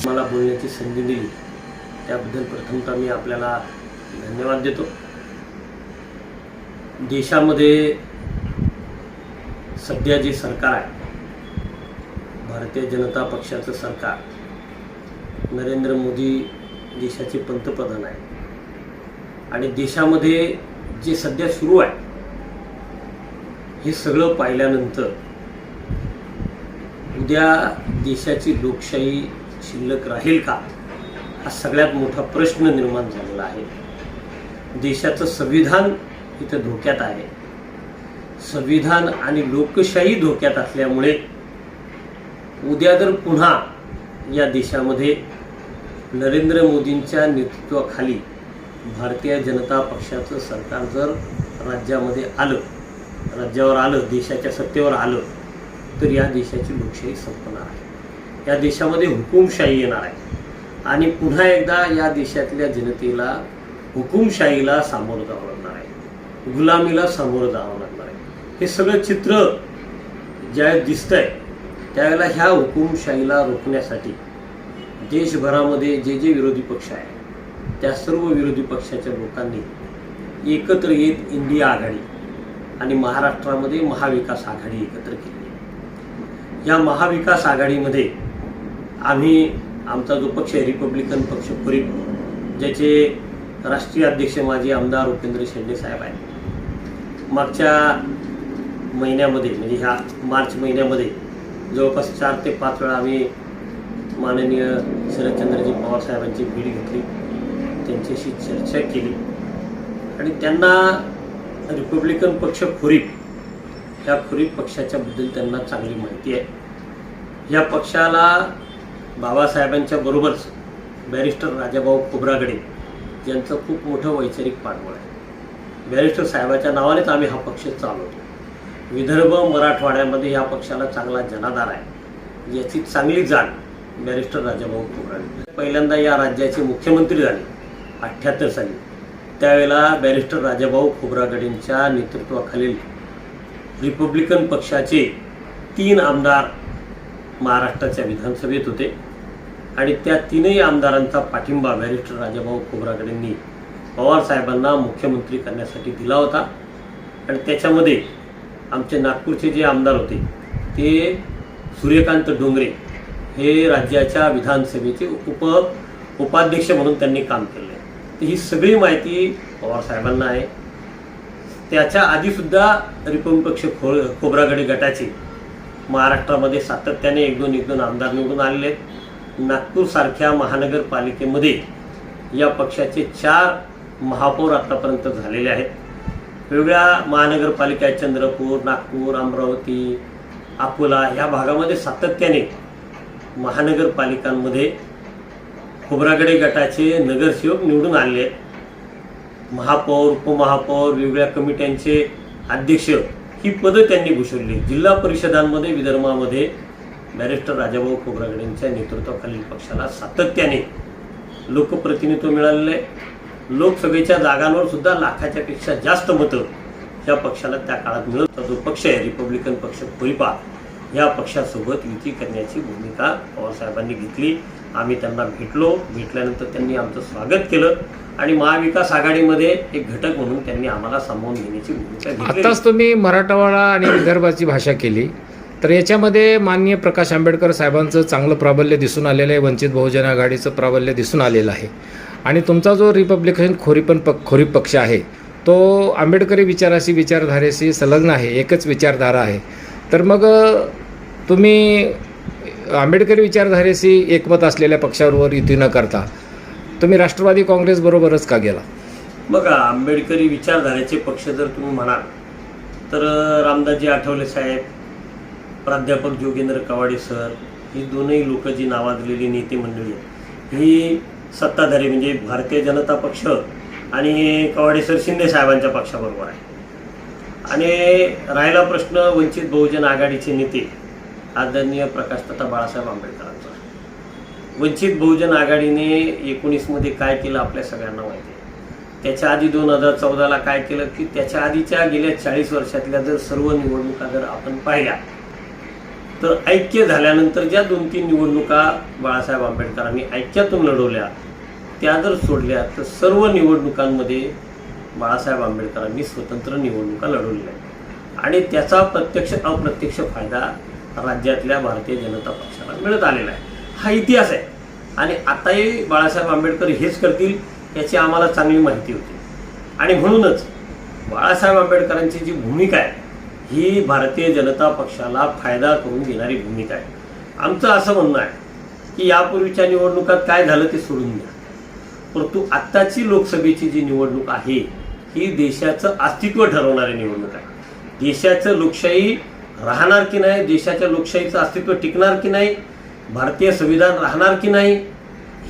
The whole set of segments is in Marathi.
मला बोलण्याची संधी दिली त्याबद्दल प्रथमतः मी आपल्याला धन्यवाद देतो। देशामध्ये सध्या जे सरकार आहे, भारतीय जनता पक्षाचं सरकार, नरेंद्र मोदी देशाचे पंतप्रधान आहे आणि देशामध्ये जे सध्या सुरू आहे हे सगळं पाहिल्यानंतर उद्या देशाची लोकशाही शिल्लक राहील का हा सगळ्यात मोठा प्रश्न निर्माण झालेला आहे। देशाचं संविधान इथं धोक्यात आहे। संविधान आणि लोकशाही धोक्यात असल्यामुळे उद्या जर पुन्हा या देशामध्ये नरेंद्र मोदींच्या नेतृत्वाखाली भारतीय जनता पक्षाचं सरकार जर राज्यावर आलं, देशाच्या सत्तेवर आलं, तर या देशाची लोकशाही संपणार आहे। या देशामध्ये हुकुमशाही येणार आहे आणि पुन्हा एकदा या देशातल्या जनतेला हुकुमशाहीला सामोरं जावं लागणार आहे, गुलामीला सामोरं जावं लागणार आहे। हे सगळं चित्र ज्यावेळेस दिसतंय त्यावेळेला ह्या हुकुमशाहीला रोखण्यासाठी देशभरामध्ये जे विरोधी पक्ष आहे त्या सर्व विरोधी पक्षाच्या लोकांनी एकत्र येत इंडिया आघाडी आणि महाराष्ट्रामध्ये महाविकास आघाडी एकत्र केली। या महाविकास आघाडीमध्ये आमचा जो पक्ष आहे रिपब्लिकन पक्ष फुरीप, ज्याचे राष्ट्रीय अध्यक्ष माजी आमदार उपेंद्र शेंडे साहेब आहेत, मागच्या महिन्यामध्ये म्हणजे ह्या मार्च महिन्यामध्ये जवळपास 4 ते 5 वेळा आम्ही माननीय शरदचंद्रजी पवार साहेबांची भेट घेतली, त्यांच्याशी चर्चा केली आणि त्यांना रिपब्लिकन पक्ष फुरीप ह्या फुरीप पक्षाच्या बद्दल त्यांना चांगली माहिती आहे। या पक्षाला बाबासाहेबांच्या बरोबरच बॅरिस्टर राजाभाऊ खोब्रागडे यांचं खूप मोठं वैचारिक पाठबळ आहे। बॅरिस्टर साहेबाच्या नावानेच आम्ही हा पक्ष चालवतो। विदर्भ मराठवाड्यामध्ये या पक्षाला चांगला जनाधार आहे, याची चांगली जाण बॅरिस्टर राजाभाऊ खोब्रागडे पहिल्यांदा या राज्याचे मुख्यमंत्री झाले 78 साली। त्यावेळेला बॅरिस्टर राजाभाऊ खोब्रागडेंच्या नेतृत्वाखालील रिपब्लिकन पक्षाचे 3 आमदार महाराष्ट्राच्या विधानसभेत होते आणि त्या 3ही आमदारांचा पाठिंबा बॅरिस्टर राजाभाऊ खोब्रागडेंनी पवार साहेबांना मुख्यमंत्री करण्यासाठी दिला होता आणि त्याच्यामध्ये आमचे नागपूरचे जे आमदार होते ते सूर्यकांत डोंगरे हे राज्याच्या विधानसभेचे उपाध्यक्ष म्हणून त्यांनी काम केले। तर ही सगळी माहिती पवार साहेबांना आहे। त्याच्या आधीसुद्धा रिपब्लिकन पक्ष खोब्रागडे गटाचे महाराष्ट्रामध्ये सातत्याने एक दोन आमदार निवडून आलेले आहेत। नागपूरसारख्या महानगरपालिकेमध्ये या पक्षाचे 4 महापौर आतापर्यंत झालेले आहेत। वेगवेगळ्या महानगरपालिका चंद्रपूर, नागपूर, अमरावती, अकोला या भागामध्ये सातत्याने महानगरपालिकांमध्ये खोब्रागडे गटाचे नगरसेवक निवडून आले आहेत। महापौर, उपमहापौर, वेगवेगळ्या कमिट्यांचे अध्यक्ष ही पदं त्यांनी भूषवली। जिल्हा परिषदांमध्ये विदर्भामध्ये बॅरिस्टर राजाभाऊ खोब्रागडेंच्या नेतृत्वाखालील पक्षाला सातत्याने लोकप्रतिनिधित्व मिळालेलं आहे। लोकसभेच्या जागांवर सुद्धा लाखाच्या पेक्षा जास्त मतं या पक्षाला त्या काळात मिळत। जो पक्ष आहे रिपब्लिकन पक्ष फुरीपा, या पक्षासोबत युती करण्याची भूमिका पवारसाहेबांनी घेतली। आम्ही त्यांना भेटल्यानंतर त्यांनी आमचं स्वागत केलं आणि महाविकास आघाडीमध्ये एक घटक म्हणून त्यांनी आम्हाला सामावून घेण्याची भूमिका घेतली। आताच तुम्ही मराठवाडा आणि विदर्भाची भाषा केली, तर याच्यामध्ये माननीय प्रकाश आंबेडकर साहेबांचं चांगलं प्राबल्य दिसून आलेलं आहे, वंचित बहुजन आघाडीचं प्राबल्य दिसून आलेलं आहे आणि तुमचा जो रिपब्लिकन खोरीप पक्ष आहे तो आंबेडकरी विचारधारेशी संलग्न आहे, एकच विचारधारा आहे। तर मग तुम्ही आंबेडकरी विचारधारेशी एकमत असलेल्या पक्षावर युती न करता तुम्ही राष्ट्रवादी काँग्रेसबरोबरच का गेला? बघा, आंबेडकरी विचारधारेचे पक्ष जर तुम्ही म्हणाल तर रामदासजी आठवले साहेब, प्राध्यापक जोगेंद्र कवाडे सर, ही दोनही लोक जी नावाजलेली नेते मंडळी आहेत ही सत्ताधारी म्हणजे भारतीय जनता पक्ष आणि कवाडे सर शिंदे साहेबांच्या पक्षाबरोबर आहे। आणि राहिला प्रश्न वंचित बहुजन आघाडीचे नेते आदरणीय प्रकाशदादा बाळासाहेब आंबेडकरांचा। वंचित बहुजन आघाडीने 19 मध्ये काय केलं आपल्या सगळ्यांना माहिती आहे। त्याच्या आधी 2014ला काय केलं की त्याच्या आधीच्या गेल्या 40 वर्षातल्या जर सर्व निवडणुका जर आपण पाहिल्या तर ऐक्य झाल्यानंतर ज्या 2-3 निवडणुका बाळासाहेब आंबेडकरांनी ऐक्यातून लढवल्या त्या जर सोडल्या तर सर्व निवडणुकांमध्ये बाळासाहेब आंबेडकरांनी स्वतंत्र निवडणुका लढवलेल्या आहेत आणि त्याचा प्रत्यक्ष अप्रत्यक्ष फायदा राज्यातल्या भारतीय जनता पक्षाला मिळत आलेला आहे. हा इतिहास आहे आणि आताही बाळासाहेब आंबेडकर हेच करतील याची आम्हाला चांगली माहिती होती आणि म्हणूनच बाळासाहेब आंबेडकरांची जी भूमिका आहे ही भारतीय जनता पक्षाला फायदा करून देणारी भूमिका आहे. आमचं असं म्हणणं आहे की यापूर्वीच्या निवडणुकात काय झालं ते सोडून द्या, परंतु आत्ताची लोकसभेची जी निवडणूक आहे ही देशाचं अस्तित्व ठरवणारी निवडणूक आहे. देशाचं लोकशाही राहणार की नाही, देशाच्या लोकशाहीचं अस्तित्व टिकणार की नाही, भारतीय संविधान राहणार की नाही,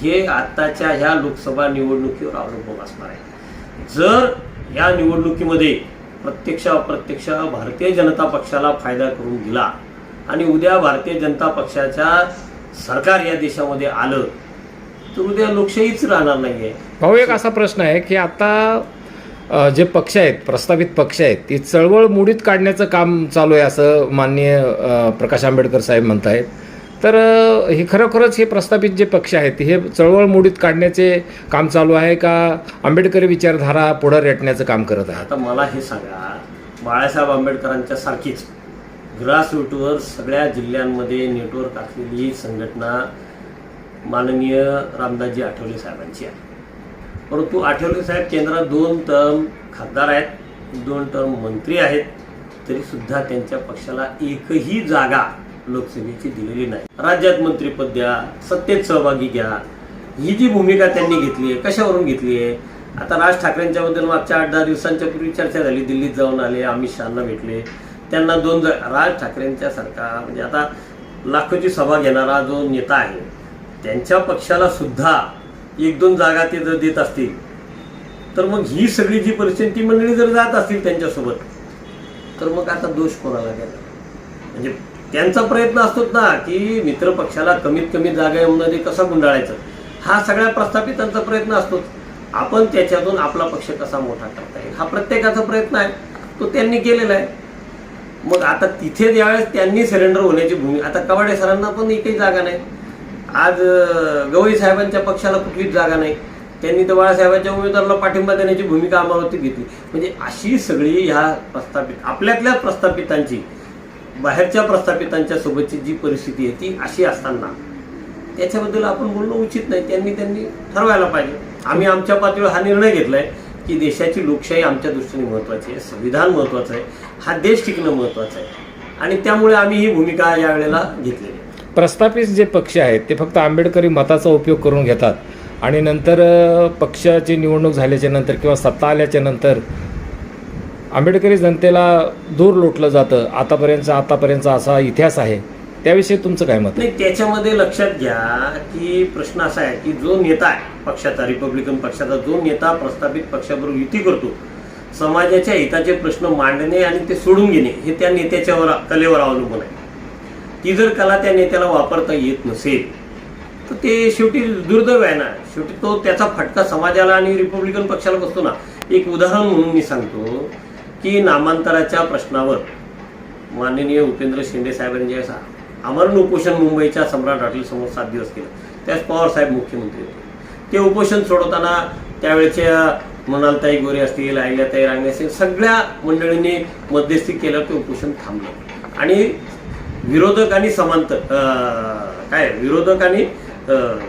हे आत्ताच्या ह्या लोकसभा निवडणुकीवर अवलंबून असणार आहे. जर या निवडणुकीमध्ये प्रत्यक्ष अप्रत्यक्ष भारतीय जनता पक्षाला फायदा करून दिला आणि उद्या भारतीय जनता पक्षाच्या सरकार या देशामध्ये आलं तर उद्या लोकशाहीच राहणार नाही आहे. भाऊ, एक असा प्रश्न आहे की आता जे पक्ष आहेत, प्रस्तावित पक्ष आहेत, ती चळवळ मोडीत काढण्याचं काम चालू आहे असं माननीय प्रकाश आंबेडकर साहेब म्हणत आहेत. तर हे खरोखरच हे प्रस्तावित जे पक्ष आहेत हे चळवळ मोडीत काढण्याचे काम चालू आहे का आंबेडकरी विचारधारा पुढे रेटण्याचं काम करत आहे? आता मला हे सांगा, बाळासाहेब आंबेडकरांच्या सारखीच ग्रासरूटवर सगळ्या जिल्ह्यांमध्ये नेटवर्क असलेली ही संघटना माननीय रामदासजी आठवले साहेबांची आहे. परंतु आठवले साहेब केंद्रात 2 टर्म खासदार आहेत, 2 टर्म मंत्री आहेत, तरीसुद्धा त्यांच्या पक्षाला एकही जागा लोकसभेची दिलेली नाही. राज्यात मंत्रिपद द्या, सत्तेत सहभागी घ्या, ही जी भूमिका त्यांनी घेतली आहे कशावरून घेतली आहे? आता राज ठाकरेंच्या बद्दल मागच्या 8-10 दिवसांच्या पूर्वी चर्चा झाली, दिल्लीत जाऊन आले, अमित शहांना भेटले, त्यांना 2 राज ठाकरेंच्या सारखा म्हणजे आता लाखोची सभा घेणारा जो नेता आहे त्यांच्या पक्षाला सुद्धा 1-2 जागा ते जर देत असतील तर मग ही सगळी जी परिस्थिती मंडळी जर जात असतील त्यांच्यासोबत तर मग आता दोष कोणाला घ्यायला? म्हणजे त्यांचा प्रयत्न असतोच ना की मित्र पक्षाला कमीत कमी जागांमध्ये कसा गुंडाळायचं, हा सगळ्या प्रस्थापितांचा प्रयत्न असतोच. आपण त्याच्यातून आपला पक्ष कसा मोठा करता येईल हा प्रत्येकाचा प्रयत्न आहे, तो त्यांनी केलेला आहे. मग आता तिथे ज्यावेळेस त्यांनी सरेंडर होण्याची भूमिका, आता कवाडे सरांना पण एकही जागा नाही, आज गवई साहेबांच्या पक्षाला कुठलीच जागा नाही, त्यांनी तर बाळासाहेबांच्या उमेदवाराला पाठिंबा देण्याची भूमिका अमरावतीत घेतली. म्हणजे अशी सगळी ह्या प्रस्थापित आपल्यातल्या प्रस्थापितांची बाहेरच्या प्रस्थापितांच्या सोबतची जी परिस्थिती आहे ती अशी असताना त्याच्याबद्दल आपण बोलणं उचित नाही. त्यांनी ठरवायला पाहिजे. आम्ही आमच्या पातळीवर हा निर्णय घेतलाय की देशाची लोकशाही आमच्या दृष्टीने महत्त्वाची आहे, संविधान महत्त्वाचं आहे, हा देश टिकणं महत्त्वाचं आहे आणि त्यामुळे आम्ही ही भूमिका यावेळेला घेतलेली आहे. प्रस्थापित जे पक्ष आहेत ते फक्त आंबेडकरी मताचा उपयोग करून घेतात आणि नंतर पक्षाची निवडणूक झाल्याच्या नंतर किंवा सत्ता आल्याच्या नंतर आंबेडकरी जनतेला दूर लोटलं जातं. आतापर्यंतचा असा इतिहास आहे, त्याविषयी तुमचं काय मत? नाही, त्याच्यामध्ये लक्षात घ्या की प्रश्न असा आहे की जो नेता आहे पक्षाचा, रिपब्लिकन पक्षाचा जो नेता प्रस्थापित पक्षाबरोबर युती करतो, समाजाच्या हिताचे प्रश्न मांडणे आणि ते सोडून घेणे हे त्या नेत्याच्यावर कलेवर अवलंबून आहे. ती जर कला त्या नेत्याला वापरता येत नसेल तर ते शेवटी दुर्दैव आहे ना. शेवटी तो त्याचा फटका समाजाला आणि रिपब्लिकन पक्षाला बसतो ना. एक उदाहरण म्हणून मी सांगतो की नामांतराच्या प्रश्नावर माननीय उपेंद्र शेंडे साहेबांनी ज्यावेळेस आमरण उपोषण मुंबईच्या सम्राट हॉटेलसमोर 7 दिवस केलं, त्यावेळेस पवार साहेब मुख्यमंत्री होते. ते उपोषण सोडवताना त्यावेळेच्या मृणालताई गोरे असतील, अहिल्याताई रांगे असतील, सगळ्या मंडळींनी मध्यस्थी केलं, ते उपोषण थांबलं आणि विरोधक आणि विरोधक आणि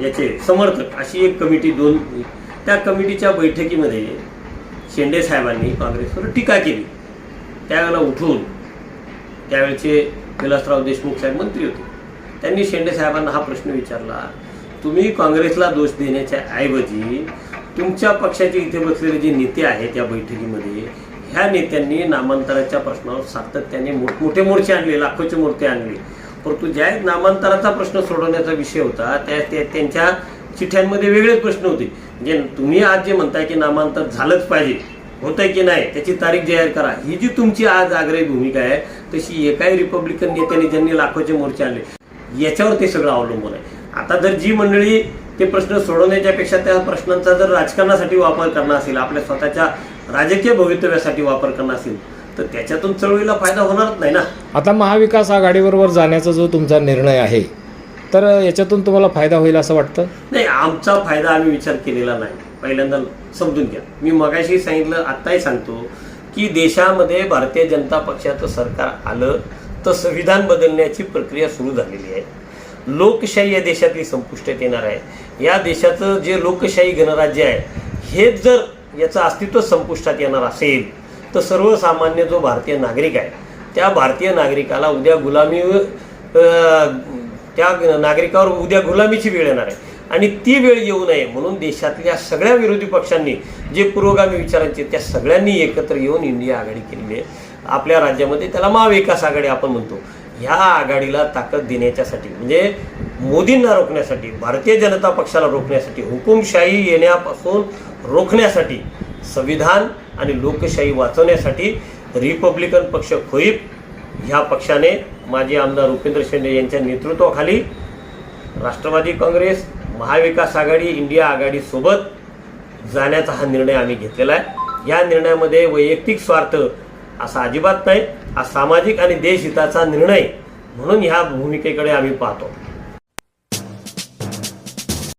याचे समर्थक अशी एक कमिटी, 2 त्या कमिटीच्या बैठकीमध्ये शेंडे साहेबांनी काँग्रेसवर टीका केली. त्यावेळेला उठून त्यावेळेचे विलासराव देशमुख साहेब मंत्री होते, त्यांनी शेंडे साहेबांना हा प्रश्न विचारला, तुम्ही काँग्रेसला दोष देण्याच्या ऐवजी तुमच्या पक्षाचे इथे बसलेले जे नेते आहेत त्या बैठकीमध्ये ह्या नेत्यांनी नामांतराच्या प्रश्नावर सातत्याने मोठमोठे मोर्चे आणले, लाखोचे मोर्चे आणले, परंतु ज्या नामांतराचा प्रश्न सोडवण्याचा विषय होता त्यांच्या चिठ्ठ्यांमध्ये वेगळेच प्रश्न होते. म्हणजे तुम्ही आज जे म्हणताय की नामांतर झालंच पाहिजे, होतंय की नाही त्याची तारीख जाहीर करा, ही जी तुमची आज आग्रही भूमिका आहे तशी एकाही रिपब्लिकन नेत्याने ज्यांनी लाखोचे मोर्चे आणले याच्यावर ते सगळं अवलंबून आहे. आता जर जी मंडळी ते प्रश्न सोडवण्याच्या पेक्षा त्या प्रश्नांचा जर राजकारणासाठी वापर करणार असेल, आपल्या स्वतःच्या राजकीय भवितव्यासाठी वापर करणार असेल तर त्याच्यातून चळवळीला फायदा होणारच नाही ना. आता महाविकास आघाडीबरोबर जाण्याचा जो तुमचा निर्णय आहे, तर याच्यातून तुम्हाला फायदा होईल असं वाटतं? नाही, आमचा फायदा आम्ही विचार केलेला नाही. पहिल्यांदा समजून घ्या. मी मगाशी सांगितलं, आत्ताही सांगतो की देशामध्ये भारतीय जनता पक्षाचं सरकार आलं तर संविधान बदलण्याची प्रक्रिया सुरू झालेली आहे. लोकशाही या देशातली संपुष्टात येणार आहे. या देशाचं जे लोकशाही गणराज्य आहे हेच जर याचं अस्तित्व संपुष्टात येणार असेल तर सर्वसामान्य जो भारतीय नागरिक आहे त्या भारतीय नागरिकाला उद्या त्या नागरिकावर उद्या गुलामीची वेळ येणार आहे. आणि ती वेळ येऊ नये म्हणून देशातल्या सगळ्या विरोधी पक्षांनी जे पुरोगामी विचारांचे त्या सगळ्यांनी एकत्र येऊन इंडिया आघाडी केलेली आहे. आपल्या राज्यामध्ये त्याला महाविकास आघाडी आपण म्हणतो. ह्या आघाडीला ताकद देण्याच्यासाठी म्हणजे मोदींना रोखण्यासाठी, भारतीय जनता पक्षाला रोखण्यासाठी, हुकुमशाही येण्यापासून रोखण्यासाठी, संविधान आणि लोकशाही वाचवण्यासाठी रिपब्लिकन पक्ष खोईप ह्या पक्षाने माजी आमदार उपेंद्र शेंडे यांच्या नेतृत्वाखाली राष्ट्रवादी काँग्रेस, महाविकास आघाडी, इंडिया आघाडीसोबत जाण्याचा हा निर्णय आम्ही घेतलेला आहे. या निर्णयामध्ये वैयक्तिक स्वार्थ असा अजिबात नाही. हा सामाजिक आणि देशहिताचा निर्णय म्हणून ह्या भूमिकेकडे आम्ही पाहतो.